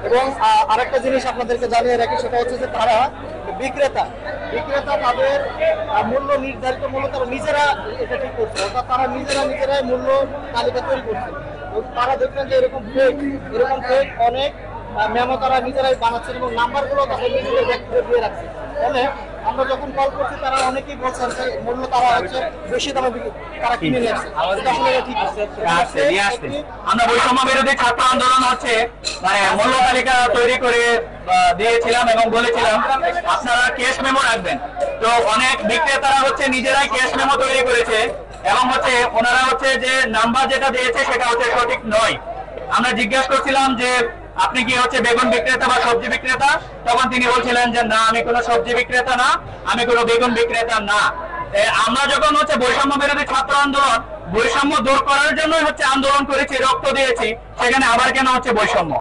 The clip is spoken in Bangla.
এবং আরেকটা জিনিস আপনাদেরকে জানিয়ে রাখি, সেটা হচ্ছে যে তারা বিক্রেতা তাদের মূল্য নির্ধারিত মূল্য তারা নিজেরা এটা ঠিক করছে, অর্থাৎ তারা নিজেরাই মূল্য তালিকা তৈরি করছে। তারা দেখবেন যে এরকম ফেক অনেক মেমো তারা নিজেরাই বানাচ্ছেন এবং নাম্বারগুলো তাদের নিজেদের ব্যক্তিগত দিয়ে রাখছে। ফলে আমরা যখন কল করছি তারা অনেকেই বলছেন যে মূল্য তারা হচ্ছে বেশি দামে তারা কিনে নিয়ে আসছে। আসলে এটা ঠিক আছে। আমরা বৈষম্য বিরোধী ছাত্র আন্দোলন হচ্ছে মানে মূল্য তালিকা তৈরি করে দিয়েছিলাম এবং বলেছিলাম আপনারা ক্যাশ মেমো রাখবেন। তো অনেক বিক্রেতারা হচ্ছে নিজেরাই ক্যাশ মেমো তৈরি করেছে এবং হচ্ছে ওনারা হচ্ছে যে নাম্বার যেটা দিয়েছে সেটা হচ্ছে সঠিক নয়। আমরা জিজ্ঞাসা করছিলাম যে আপনি কি হচ্ছে বেগুন বিক্রেতা বা সবজি বিক্রেতা, তখন তিনি বলছিলেন যে না আমি কোনো সবজি বিক্রেতা না, আমি কোনো বেগুন বিক্রেতা না। আমরা যখন হচ্ছে বৈষম্য বিরোধী ছাত্র আন্দোলন বৈষম্য দূর করার জন্যই হচ্ছে আন্দোলন করেছি, রক্ত দিয়েছি, সেখানে আবার কেন হচ্ছে বৈষম্য?